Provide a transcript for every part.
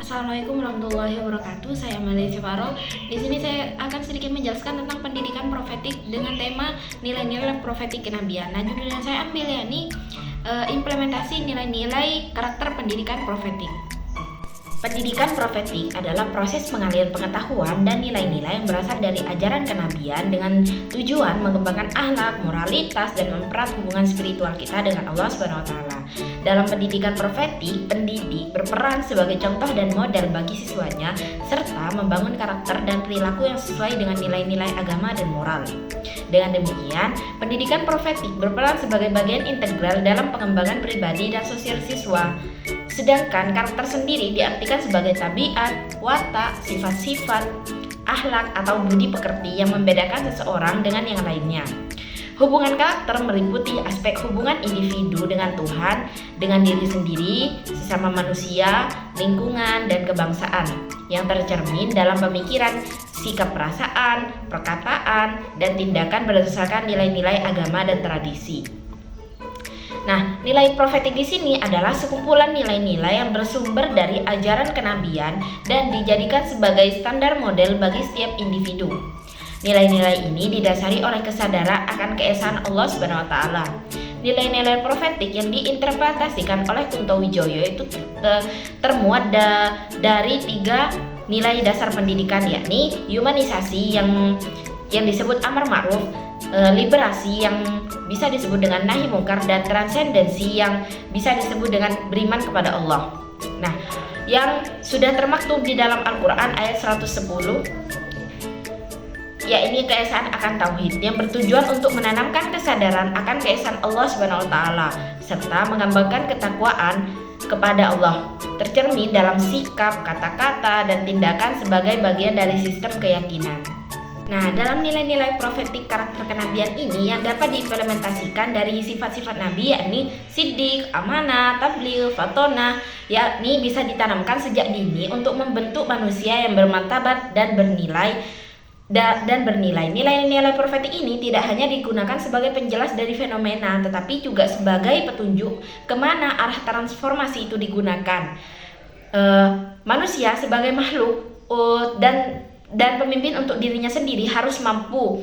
Assalamualaikum warahmatullahi wabarakatuh. Saya Amalia Ciparo. Di sini saya akan sedikit menjelaskan tentang pendidikan profetik dengan tema nilai-nilai profetik kenabian. Nah, judul yang saya ambil yakni implementasi nilai-nilai karakter pendidikan profetik. Pendidikan profetik adalah proses pengalian pengetahuan dan nilai-nilai yang berasal dari ajaran kenabian dengan tujuan mengembangkan akhlak, moralitas, dan mempererat hubungan spiritual kita dengan Allah SWT. Dalam pendidikan profetik, pendidik berperan sebagai contoh dan model bagi siswanya serta membangun karakter dan perilaku yang sesuai dengan nilai-nilai agama dan moral. Dengan demikian, pendidikan profetik berperan sebagai bagian integral dalam pengembangan pribadi dan sosial siswa. Sedangkan karakter sendiri diartikan sebagai tabiat, watak, sifat-sifat, akhlak atau budi pekerti yang membedakan seseorang dengan yang lainnya. Hubungan karakter meliputi aspek hubungan individu dengan Tuhan, dengan diri sendiri, sesama manusia, lingkungan, dan kebangsaan yang tercermin dalam pemikiran, sikap perasaan, perkataan, dan tindakan berdasarkan nilai-nilai agama dan tradisi. Nah, nilai profetik di sini adalah sekumpulan nilai-nilai yang bersumber dari ajaran kenabian dan dijadikan sebagai standar model bagi setiap individu. Nilai-nilai ini didasari oleh kesadaran akan keesaan Allah SWT. Nilai-nilai profetik yang diinterpretasikan oleh Kunto Wijoyo itu termuat dari 3 nilai dasar pendidikan, yakni humanisasi yang disebut amar ma'ruf, liberasi yang bisa disebut dengan nahi mungkar, dan transendensi yang bisa disebut dengan beriman kepada Allah. Nah, yang sudah termaktub di dalam Al-Quran ayat 110, yakni keesaan akan tauhid yang bertujuan untuk menanamkan kesadaran akan keesaan Allah SWT serta mengembangkan ketakwaan kepada Allah, tercermin dalam sikap, kata-kata, dan tindakan sebagai bagian dari sistem keyakinan. Nah, dalam nilai-nilai profetik karakter kenabian ini yang dapat diimplementasikan dari sifat-sifat Nabi, yakni siddiq, amanah, tabligh, fatonah, yakni bisa ditanamkan sejak dini untuk membentuk manusia yang bermartabat dan bernilai. Nilai-nilai profetik ini tidak hanya digunakan sebagai penjelas dari fenomena, tetapi juga sebagai petunjuk kemana arah transformasi itu digunakan. Manusia sebagai makhluk dan pemimpin untuk dirinya sendiri harus mampu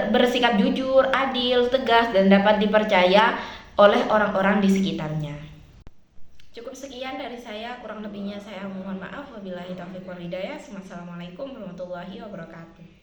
bersikap jujur, adil, tegas, dan dapat dipercaya oleh orang-orang di sekitarnya. Cukup sekian dari saya, kurang lebihnya saya mohon maaf. Wabillahi taufiq wal hidayah. Wassalamualaikum warahmatullahi wabarakatuh.